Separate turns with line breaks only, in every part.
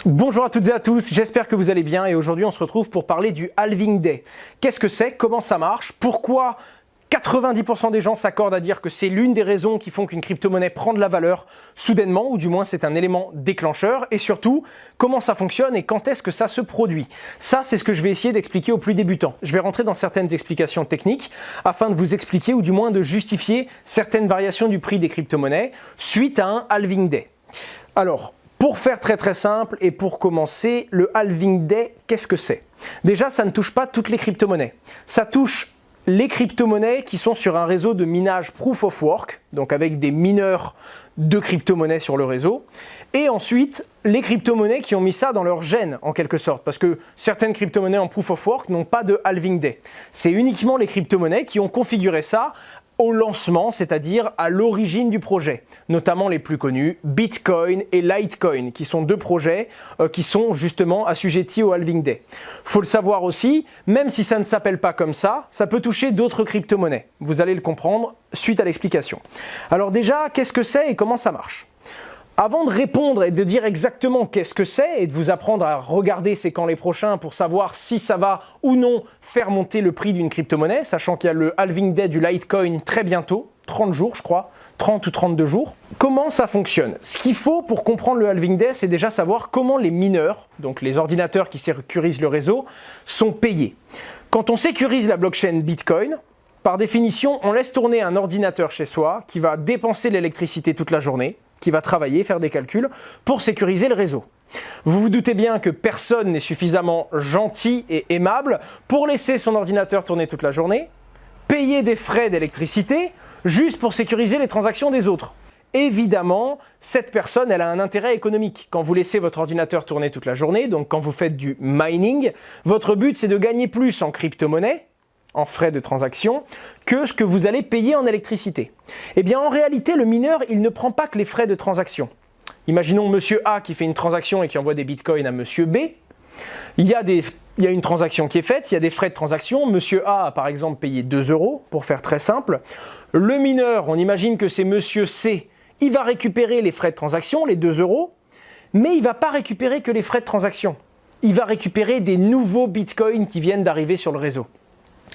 Bonjour à toutes et à tous, j'espère que vous allez bien et aujourd'hui on se retrouve pour parler du Halving Day. Qu'est-ce que c'est? Comment ça marche? Pourquoi 90% des gens s'accordent à dire que c'est l'une des raisons qui font qu'une crypto-monnaie prend de la valeur soudainement, ou du moins c'est un élément déclencheur, et surtout, comment ça fonctionne et quand est-ce que ça se produit? Ça, c'est ce que je vais essayer d'expliquer aux plus débutants. Je vais rentrer dans certaines explications techniques afin de vous expliquer, ou du moins de justifier certaines variations du prix des crypto-monnaies suite à un Halving Day. Alors, pour faire très simple et pour commencer, le Halving Day, qu'est-ce que c'est? Déjà, ça ne touche pas toutes les crypto-monnaies. Ça touche les crypto-monnaies qui sont sur un réseau de minage Proof of Work, donc avec des mineurs de crypto-monnaies sur le réseau, et ensuite les crypto-monnaies qui ont mis ça dans leur gène en quelque sorte, parce que certaines crypto-monnaies en Proof of Work n'ont pas de Halving Day. C'est uniquement les crypto-monnaies qui ont configuré ça au lancement, c'est-à-dire à l'origine du projet, notamment les plus connus, Bitcoin et Litecoin, qui sont deux projets qui sont justement assujettis au Halving Day. Faut le savoir aussi, même si ça ne s'appelle pas comme ça peut toucher d'autres crypto-monnaies. Vous allez le comprendre suite à l'explication. Alors déjà, qu'est-ce que c'est et comment ça marche? Avant de répondre et de dire exactement qu'est-ce que c'est et de vous apprendre à regarder c'est quand les prochains pour savoir si ça va ou non faire monter le prix d'une crypto-monnaie, sachant qu'il y a le Halving Day du Litecoin très bientôt, 30 jours je crois, 30 ou 32 jours. Comment ça fonctionne? Ce qu'il faut pour comprendre le Halving Day, c'est déjà savoir comment les mineurs, donc les ordinateurs qui sécurisent le réseau, sont payés. Quand on sécurise la blockchain Bitcoin, par définition, on laisse tourner un ordinateur chez soi qui va dépenser l'électricité toute la journée, qui va travailler, faire des calculs pour sécuriser le réseau. Vous vous doutez bien que personne n'est suffisamment gentil et aimable pour laisser son ordinateur tourner toute la journée, payer des frais d'électricité juste pour sécuriser les transactions des autres. Évidemment, cette personne, elle a un intérêt économique. Quand vous laissez votre ordinateur tourner toute la journée, donc quand vous faites du mining, votre but c'est de gagner plus en crypto-monnaie, en frais de transaction, que ce que vous allez payer en électricité. Eh bien, en réalité, le mineur, il ne prend pas que les frais de transaction. Imaginons monsieur A qui fait une transaction et qui envoie des bitcoins à monsieur B. Il y a une transaction qui est faite, il y a des frais de transaction. Monsieur A par exemple payé 2 €, pour faire très simple. Le mineur, on imagine que c'est monsieur C, il va récupérer les frais de transaction, les 2 €, mais il ne va pas récupérer que les frais de transaction. Il va récupérer des nouveaux bitcoins qui viennent d'arriver sur le réseau.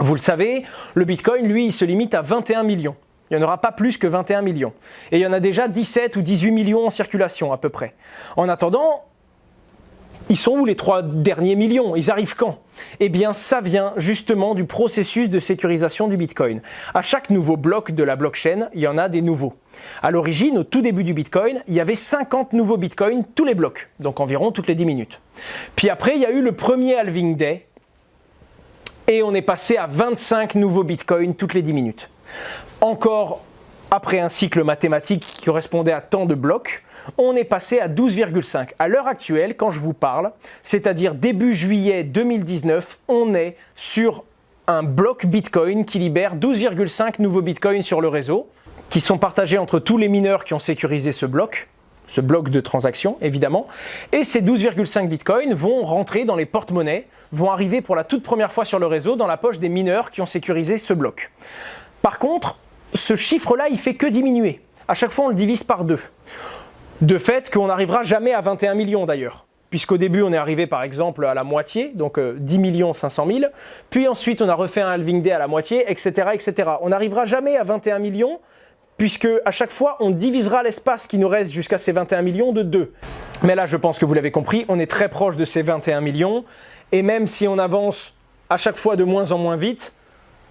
Vous le savez, le Bitcoin, lui, il se limite à 21 millions. Il n'y en aura pas plus que 21 millions. Et il y en a déjà 17 ou 18 millions en circulation à peu près. En attendant, ils sont où les 3 derniers millions? Ils arrivent quand? Eh bien, ça vient justement du processus de sécurisation du Bitcoin. À chaque nouveau bloc de la blockchain, il y en a des nouveaux. À l'origine, au tout début du Bitcoin, il y avait 50 nouveaux Bitcoins tous les blocs, donc environ toutes les 10 minutes. Puis après, il y a eu le premier Halving Day, et on est passé à 25 nouveaux bitcoins toutes les 10 minutes. Encore après un cycle mathématique qui correspondait à tant de blocs, on est passé à 12,5. À l'heure actuelle, quand je vous parle, c'est-à-dire début juillet 2019, on est sur un bloc bitcoin qui libère 12,5 nouveaux bitcoins sur le réseau, qui sont partagés entre tous les mineurs qui ont sécurisé ce bloc de transaction évidemment, et ces 12,5 bitcoins vont rentrer dans les porte-monnaies, vont arriver pour la toute première fois sur le réseau dans la poche des mineurs qui ont sécurisé ce bloc. Par contre, ce chiffre-là, il fait que diminuer. À chaque fois, on le divise par 2. De fait qu'on n'arrivera jamais à 21 millions d'ailleurs, puisqu'au début, on est arrivé par exemple à la moitié, donc 10 500 000, puis ensuite, on a refait un Halving Day à la moitié, etc. etc. On n'arrivera jamais à 21 millions, puisque à chaque fois, on divisera l'espace qui nous reste jusqu'à ces 21 millions de 2. Mais là, je pense que vous l'avez compris, on est très proche de ces 21 millions, et même si on avance à chaque fois de moins en moins vite,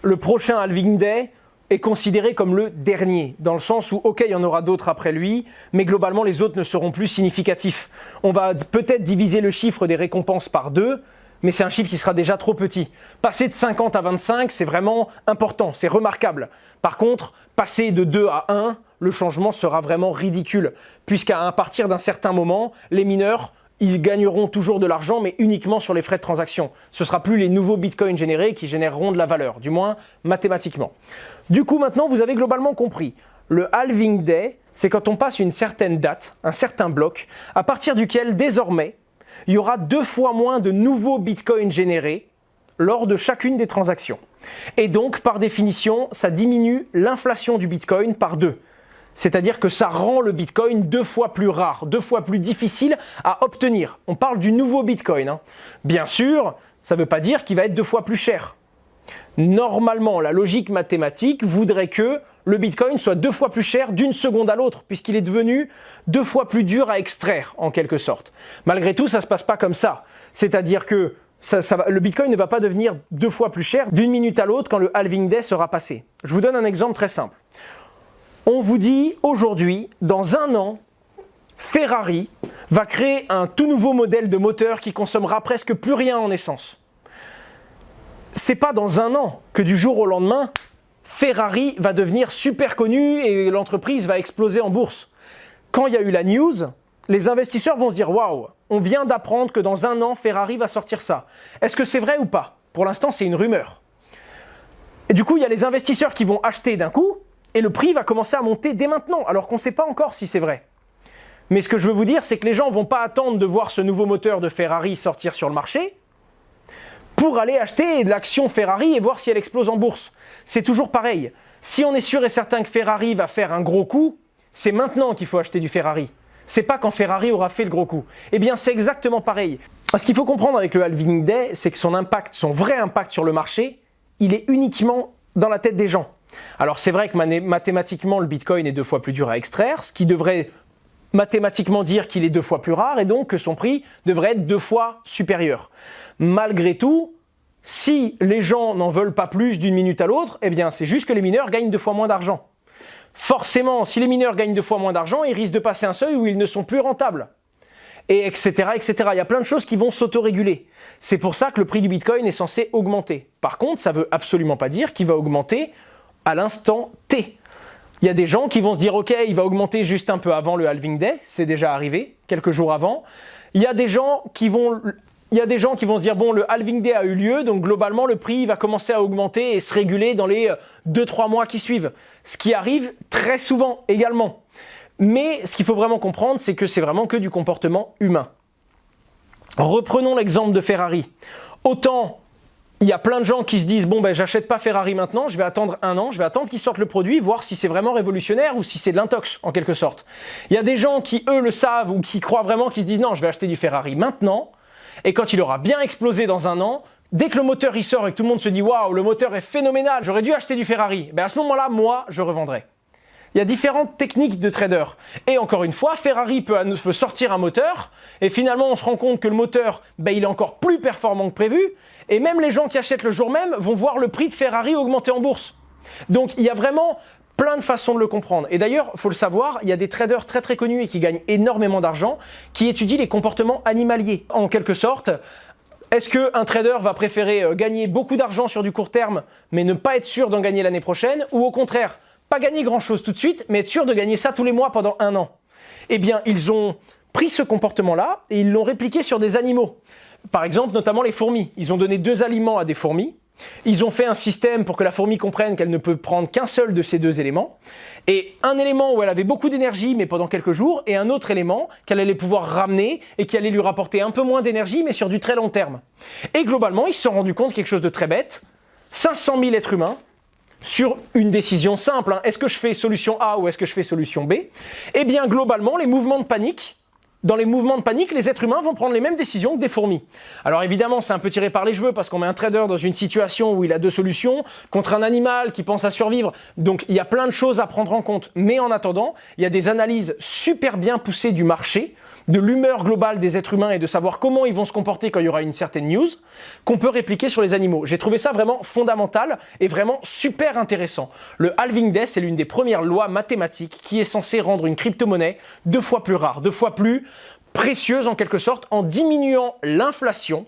le prochain Halving Day est considéré comme le dernier, dans le sens où, ok, il y en aura d'autres après lui, mais globalement, les autres ne seront plus significatifs. On va peut-être diviser le chiffre des récompenses par 2, mais c'est un chiffre qui sera déjà trop petit. Passer de 50 à 25, c'est vraiment important, c'est remarquable. Par contre, passer de 2 à 1, le changement sera vraiment ridicule, puisqu'à partir d'un certain moment, les mineurs, ils gagneront toujours de l'argent, mais uniquement sur les frais de transaction. Ce ne sera plus les nouveaux bitcoins générés qui généreront de la valeur, du moins mathématiquement. Du coup, maintenant, vous avez globalement compris. Le Halving Day, c'est quand on passe une certaine date, un certain bloc, à partir duquel, désormais, il y aura 2 fois moins de nouveaux bitcoins générés lors de chacune des transactions. Et donc, par définition, ça diminue l'inflation du bitcoin par 2. C'est-à-dire que ça rend le Bitcoin 2 fois plus rare, 2 fois plus difficile à obtenir. On parle du nouveau Bitcoin, hein. Bien sûr, ça ne veut pas dire qu'il va être 2 fois plus cher. Normalement, la logique mathématique voudrait que le Bitcoin soit 2 fois plus cher d'une seconde à l'autre, puisqu'il est devenu 2 fois plus dur à extraire, en quelque sorte. Malgré tout, ça ne se passe pas comme ça. C'est-à-dire que le Bitcoin ne va pas devenir 2 fois plus cher d'une minute à l'autre quand le halving day sera passé. Je vous donne un exemple très simple. On vous dit aujourd'hui, dans un an, Ferrari va créer un tout nouveau modèle de moteur qui consommera presque plus rien en essence. C'est pas dans un an que du jour au lendemain, Ferrari va devenir super connu et l'entreprise va exploser en bourse. Quand il y a eu la news, les investisseurs vont se dire « Waouh, on vient d'apprendre que dans un an, Ferrari va sortir ça. Est-ce que c'est vrai ou pas ?» Pour l'instant, c'est une rumeur. Et du coup, il y a les investisseurs qui vont acheter d'un coup et le prix va commencer à monter dès maintenant, alors qu'on ne sait pas encore si c'est vrai. Mais ce que je veux vous dire, c'est que les gens ne vont pas attendre de voir ce nouveau moteur de Ferrari sortir sur le marché pour aller acheter de l'action Ferrari et voir si elle explose en bourse. C'est toujours pareil. Si on est sûr et certain que Ferrari va faire un gros coup, c'est maintenant qu'il faut acheter du Ferrari. C'est pas quand Ferrari aura fait le gros coup. Eh bien, c'est exactement pareil. Ce qu'il faut comprendre avec le halving day, c'est que son impact, son vrai impact sur le marché, il est uniquement dans la tête des gens. Alors, c'est vrai que mathématiquement, le Bitcoin est 2 fois plus dur à extraire, ce qui devrait mathématiquement dire qu'il est 2 fois plus rare et donc que son prix devrait être 2 fois supérieur. Malgré tout, si les gens n'en veulent pas plus d'une minute à l'autre, eh bien c'est juste que les mineurs gagnent 2 fois moins d'argent. Forcément, si les mineurs gagnent 2 fois moins d'argent, ils risquent de passer un seuil où ils ne sont plus rentables. Et etc., etc. Il y a plein de choses qui vont s'autoréguler. C'est pour ça que le prix du Bitcoin est censé augmenter. Par contre, ça ne veut absolument pas dire qu'il va augmenter à l'instant T. Il y a des gens qui vont se dire « Ok, il va augmenter juste un peu avant le halving day », c'est déjà arrivé, quelques jours avant. Il y a des gens qui vont se dire « Bon, le halving day a eu lieu, donc globalement, le prix va commencer à augmenter et se réguler dans les 2-3 mois qui suivent. » Ce qui arrive très souvent également. Mais ce qu'il faut vraiment comprendre, c'est que c'est vraiment que du comportement humain. Reprenons l'exemple de Ferrari. Autant il y a plein de gens qui se disent « Bon, ben, j'achète pas Ferrari maintenant, je vais attendre un an, je vais attendre qu'ils sortent le produit, voir si c'est vraiment révolutionnaire ou si c'est de l'intox, en quelque sorte. » Il y a des gens qui, eux, le savent ou qui croient vraiment, qui se disent « Non, je vais acheter du Ferrari maintenant. » Et quand il aura bien explosé dans un an, dès que le moteur il sort et que tout le monde se dit « Waouh, le moteur est phénoménal, j'aurais dû acheter du Ferrari. » Ben à ce moment-là, moi, je revendrai. Il y a différentes techniques de trader. Et encore une fois, Ferrari peut sortir un moteur et finalement, on se rend compte que le moteur, ben, il est encore plus performant que prévu. Et même les gens qui achètent le jour même vont voir le prix de Ferrari augmenter en bourse. Donc, il y a vraiment plein de façons de le comprendre. Et d'ailleurs, il faut le savoir, il y a des traders très très connus et qui gagnent énormément d'argent qui étudient les comportements animaliers. En quelque sorte, est-ce qu'un trader va préférer gagner beaucoup d'argent sur du court terme mais ne pas être sûr d'en gagner l'année prochaine ou au contraire, pas gagner grand-chose tout de suite mais être sûr de gagner ça tous les mois pendant un an? Eh bien, ils ont pris ce comportement-là et ils l'ont répliqué sur des animaux. Par exemple, notamment les fourmis. Ils ont donné 2 aliments à des fourmis. Ils ont fait un système pour que la fourmi comprenne qu'elle ne peut prendre qu'un seul de ces 2 éléments. Et un élément où elle avait beaucoup d'énergie, mais pendant quelques jours, et un autre élément qu'elle allait pouvoir ramener et qui allait lui rapporter un peu moins d'énergie, mais sur du très long terme. Et globalement, ils se sont rendus compte de quelque chose de très bête. 500 000 êtres humains, sur une décision simple, hein, est-ce que je fais solution A ou est-ce que je fais solution B? Eh bien, globalement, les mouvements de panique, dans les mouvements de panique, les êtres humains vont prendre les mêmes décisions que des fourmis. Alors évidemment, c'est un peu tiré par les cheveux parce qu'on met un trader dans une situation où il a 2 solutions contre un animal qui pense à survivre. Donc il y a plein de choses à prendre en compte. Mais en attendant, il y a des analyses super bien poussées du marché, de l'humeur globale des êtres humains et de savoir comment ils vont se comporter quand il y aura une certaine news, qu'on peut répliquer sur les animaux. J'ai trouvé ça vraiment fondamental et vraiment super intéressant. Le halving day, c'est l'une des premières lois mathématiques qui est censée rendre une crypto-monnaie 2 fois plus rare, 2 fois plus précieuse en quelque sorte, en diminuant l'inflation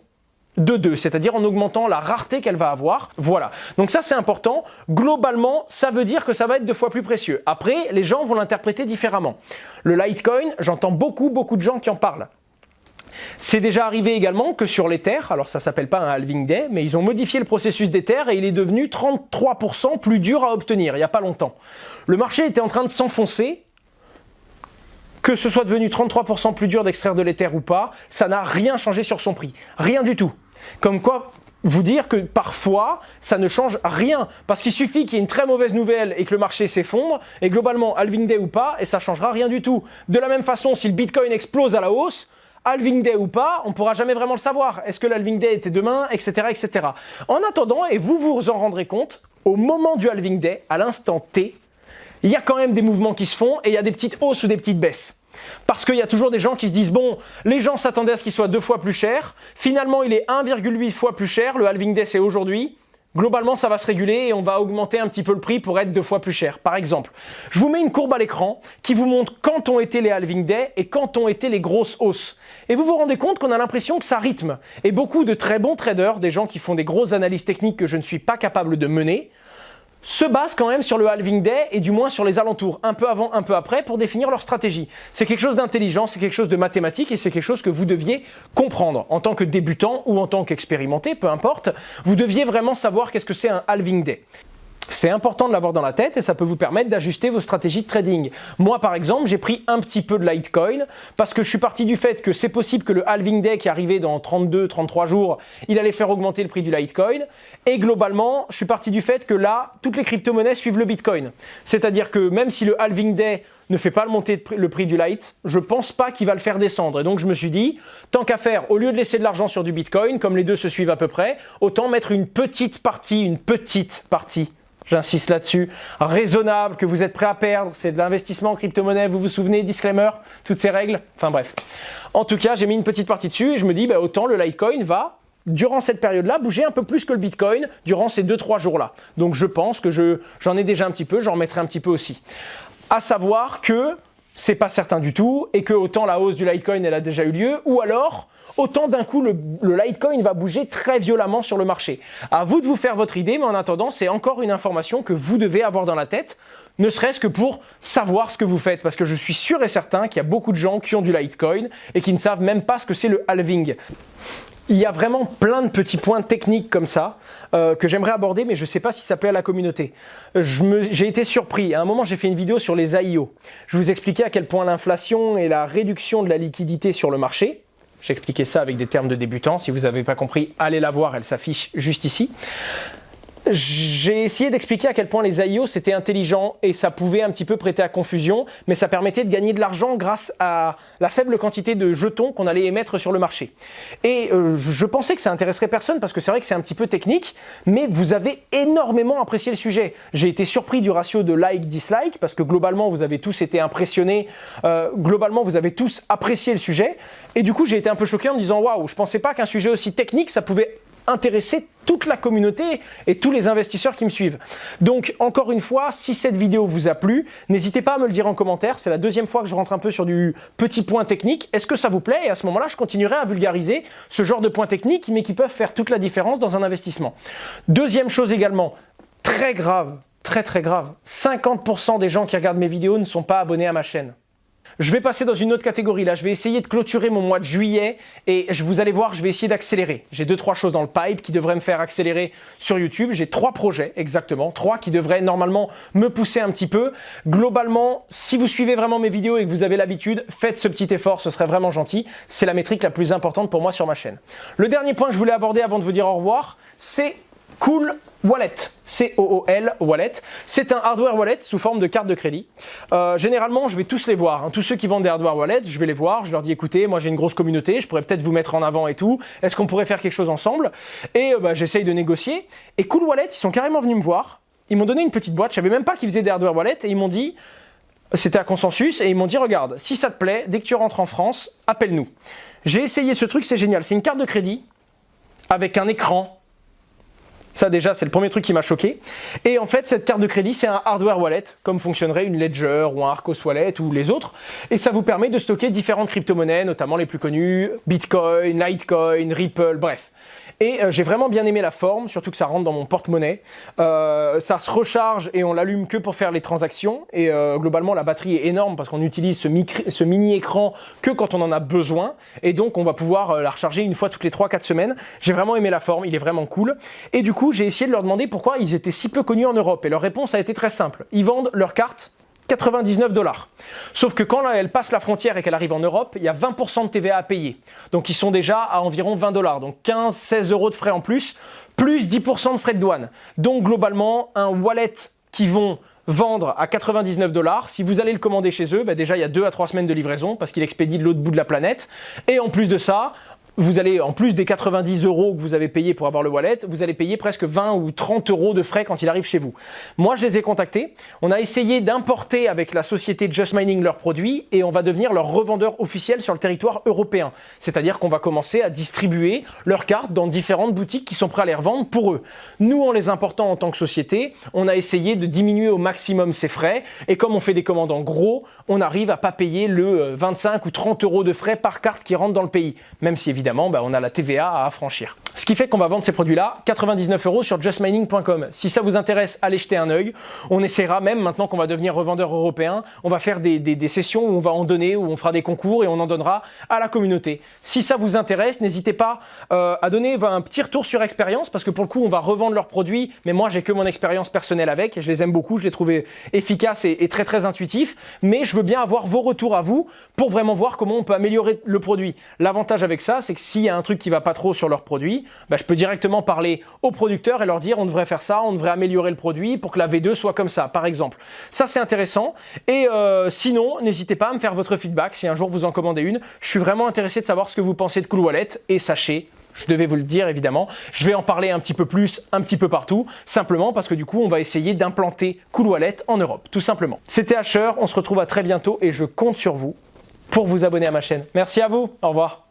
de 2, c'est-à-dire en augmentant la rareté qu'elle va avoir. Voilà, donc ça c'est important. Globalement, ça veut dire que ça va être 2 fois plus précieux. Après, les gens vont l'interpréter différemment. Le Litecoin, j'entends beaucoup de gens qui en parlent. C'est déjà arrivé également que sur l'Ether, alors ça s'appelle pas un halving day, mais ils ont modifié le processus d'Ether et il est devenu 33% plus dur à obtenir il n'y a pas longtemps. Le marché était en train de s'enfoncer. Que ce soit devenu 33% plus dur d'extraire de l'Ether ou pas, ça n'a rien changé sur son prix. Rien du tout. Comme quoi, vous dire que parfois, ça ne change rien. Parce qu'il suffit qu'il y ait une très mauvaise nouvelle et que le marché s'effondre, et globalement, halving day ou pas, et ça ne changera rien du tout. De la même façon, si le Bitcoin explose à la hausse, halving day ou pas, on ne pourra jamais vraiment le savoir. Est-ce que l'halving day était demain, etc., etc. En attendant, et vous vous en rendrez compte, au moment du halving day, à l'instant T, il y a quand même des mouvements qui se font et il y a des petites hausses ou des petites baisses. Parce qu'il y a toujours des gens qui se disent, bon, les gens s'attendaient à ce qu'il soit 2 fois plus cher, finalement il est 1,8 fois plus cher, le halving day c'est aujourd'hui, globalement ça va se réguler et on va augmenter un petit peu le prix pour être 2 fois plus cher. Par exemple, je vous mets une courbe à l'écran qui vous montre quand ont été les halving day et quand ont été les grosses hausses. Et vous vous rendez compte qu'on a l'impression que ça rythme. Et beaucoup de très bons traders, des gens qui font des grosses analyses techniques que je ne suis pas capable de mener, se basent quand même sur le halving day et du moins sur les alentours, un peu avant, un peu après, pour définir leur stratégie. C'est quelque chose d'intelligent, c'est quelque chose de mathématique et c'est quelque chose que vous deviez comprendre. En tant que débutant ou en tant qu'expérimenté, peu importe, vous deviez vraiment savoir qu'est-ce que c'est un halving day. C'est important de l'avoir dans la tête et ça peut vous permettre d'ajuster vos stratégies de trading. Moi, par exemple, j'ai pris un petit peu de Litecoin parce que je suis parti du fait que c'est possible que le halving day qui arrivait dans 32-33 jours, il allait faire augmenter le prix du Litecoin. Et globalement, je suis parti du fait que là, toutes les crypto-monnaies suivent le Bitcoin. C'est-à-dire que même si le halving day ne fait pas monter le prix du Lite, je pense pas qu'il va le faire descendre. Et donc je me suis dit, tant qu'à faire, au lieu de laisser de l'argent sur du Bitcoin, comme les deux se suivent à peu près, autant mettre une petite partie, j'insiste là-dessus, raisonnable, que vous êtes prêt à perdre, c'est de l'investissement en crypto-monnaie, vous vous souvenez, disclaimer, toutes ces règles, enfin bref. En tout cas, j'ai mis une petite partie dessus et je me dis, autant le Litecoin va, durant cette période-là, bouger un peu plus que le Bitcoin durant ces 2-3 jours-là. Donc je pense que j'en ai déjà un petit peu, j'en remettrai un petit peu aussi. À savoir que c'est pas certain du tout et que autant la hausse du Litecoin, elle a déjà eu lieu, ou alors autant d'un coup le Litecoin va bouger très violemment sur le marché. À vous de vous faire votre idée, mais en attendant, c'est encore une information que vous devez avoir dans la tête, ne serait-ce que pour savoir ce que vous faites, parce que je suis sûr et certain qu'il y a beaucoup de gens qui ont du Litecoin et qui ne savent même pas ce que c'est le halving. Il y a vraiment plein de petits points techniques comme ça que j'aimerais aborder, mais je ne sais pas si ça plaît à la communauté. J'ai été surpris. À un moment, j'ai fait une vidéo sur les AIO. Je vous expliquais à quel point l'inflation et la réduction de la liquidité sur le marché, j'expliquais ça avec des termes de débutants. Si vous n'avez pas compris, allez la voir, elle s'affiche juste ici. J'ai essayé d'expliquer à quel point les AIO c'était intelligent et ça pouvait un petit peu prêter à confusion, mais ça permettait de gagner de l'argent grâce à la faible quantité de jetons qu'on allait émettre sur le marché. Et je pensais que ça intéresserait personne parce que c'est vrai que c'est un petit peu technique, mais vous avez énormément apprécié le sujet. J'ai été surpris du ratio de like-dislike parce que globalement vous avez tous été impressionnés, globalement vous avez tous apprécié le sujet et du coup j'ai été un peu choqué en me disant waouh, je pensais pas qu'un sujet aussi technique ça pouvait intéresser toute la communauté et tous les investisseurs qui me suivent. Donc encore une fois, si cette vidéo vous a plu, n'hésitez pas à me le dire en commentaire. C'est la deuxième fois que je rentre un peu sur du petit point technique. Est-ce que ça vous plaît? Et à ce moment-là, je continuerai à vulgariser ce genre de points techniques, mais qui peuvent faire toute la différence dans un investissement. Deuxième chose également, très grave, très grave, 50% des gens qui regardent mes vidéos ne sont pas abonnés à ma chaîne. Je vais passer dans une autre catégorie là, je vais essayer de clôturer mon mois de juillet et vous allez voir, je vais essayer d'accélérer. J'ai 2-3 choses dans le pipe qui devraient me faire accélérer sur YouTube. J'ai 3 projets, exactement, 3 qui devraient normalement me pousser un petit peu. Globalement, si vous suivez vraiment mes vidéos et que vous avez l'habitude, faites ce petit effort, ce serait vraiment gentil. C'est la métrique la plus importante pour moi sur ma chaîne. Le dernier point que je voulais aborder avant de vous dire au revoir, c'est Cool Wallet, C-O-O-L Wallet. C'est un hardware wallet sous forme de carte de crédit. Généralement, je vais tous les voir. Hein. Tous ceux qui vendent des hardware wallets, je vais les voir. Je leur dis, écoutez, moi j'ai une grosse communauté, je pourrais peut-être vous mettre en avant et tout. Est-ce qu'on pourrait faire quelque chose ensemble? Et j'essaye de négocier. Et Cool Wallet, ils sont carrément venus me voir. Ils m'ont donné une petite boîte. Je savais même pas qu'ils faisaient des hardware wallets. Et ils m'ont dit, c'était à consensus, et ils m'ont dit, regarde, si ça te plaît, dès que tu rentres en France, appelle-nous. J'ai essayé ce truc, c'est génial. C'est une carte de crédit avec un écran. Ça déjà, c'est le premier truc qui m'a choqué. Et en fait, cette carte de crédit, c'est un hardware wallet, comme fonctionnerait une Ledger ou un Arcos Wallet ou les autres. Et ça vous permet de stocker différentes crypto-monnaies, notamment les plus connues, Bitcoin, Litecoin, Ripple, bref. Et j'ai vraiment bien aimé la forme, surtout que ça rentre dans mon porte-monnaie. Ça se recharge et on l'allume que pour faire les transactions. Et globalement, la batterie est énorme parce qu'on utilise ce mini-écran que quand on en a besoin. Et donc, on va pouvoir la recharger une fois toutes les 3-4 semaines. J'ai vraiment aimé la forme, il est vraiment cool. Et du coup, j'ai essayé de leur demander pourquoi ils étaient si peu connus en Europe. Et leur réponse a été très simple. Ils vendent leurs cartes $99. Sauf que quand elle passe la frontière et qu'elle arrive en Europe, il y a 20% de TVA à payer. Donc ils sont déjà à environ $20. Donc 15-16 € de frais en plus 10% de frais de douane. Donc globalement, un wallet qu'ils vont vendre à $99, si vous allez le commander chez eux, déjà il y a 2 à 3 semaines de livraison parce qu'il expédie de l'autre bout de la planète. Et en plus de ça, vous allez, en plus des 90 € que vous avez payé pour avoir le wallet, vous allez payer presque 20 ou 30 € de frais quand il arrive chez vous. Moi, je les ai contactés. On a essayé d'importer avec la société Just Mining leurs produits et on va devenir leur revendeur officiel sur le territoire européen. C'est-à-dire qu'on va commencer à distribuer leurs cartes dans différentes boutiques qui sont prêtes à les revendre pour eux. Nous, en les important en tant que société, on a essayé de diminuer au maximum ces frais et comme on fait des commandes en gros, on arrive à pas payer le 25 ou 30 € de frais par carte qui rentre dans le pays, même si évidemment, on a la TVA à affranchir. Ce qui fait qu'on va vendre ces produits-là 99 € sur justmining.com. Si ça vous intéresse, allez jeter un œil. On essaiera même, maintenant qu'on va devenir revendeur européen, on va faire des sessions où on va en donner, où on fera des concours et on en donnera à la communauté. Si ça vous intéresse, n'hésitez pas à donner un petit retour sur expérience parce que pour le coup, on va revendre leurs produits, mais moi, j'ai que mon expérience personnelle avec. Je les aime beaucoup, je les trouve efficaces et très très intuitifs, mais je veux bien avoir vos retours à vous pour vraiment voir comment on peut améliorer le produit. L'avantage avec ça, c'est que s'il y a un truc qui va pas trop sur leur produit, je peux directement parler aux producteurs et leur dire on devrait faire ça, on devrait améliorer le produit pour que la V2 soit comme ça, par exemple. Ça, c'est intéressant. Et sinon, n'hésitez pas à me faire votre feedback si un jour vous en commandez une. Je suis vraiment intéressé de savoir ce que vous pensez de Cool Wallet. Et sachez, je devais vous le dire évidemment, je vais en parler un petit peu plus, un petit peu partout, simplement parce que du coup, on va essayer d'implanter Cool Wallet en Europe, tout simplement. C'était Asher, on se retrouve à très bientôt et je compte sur vous pour vous abonner à ma chaîne. Merci à vous, au revoir.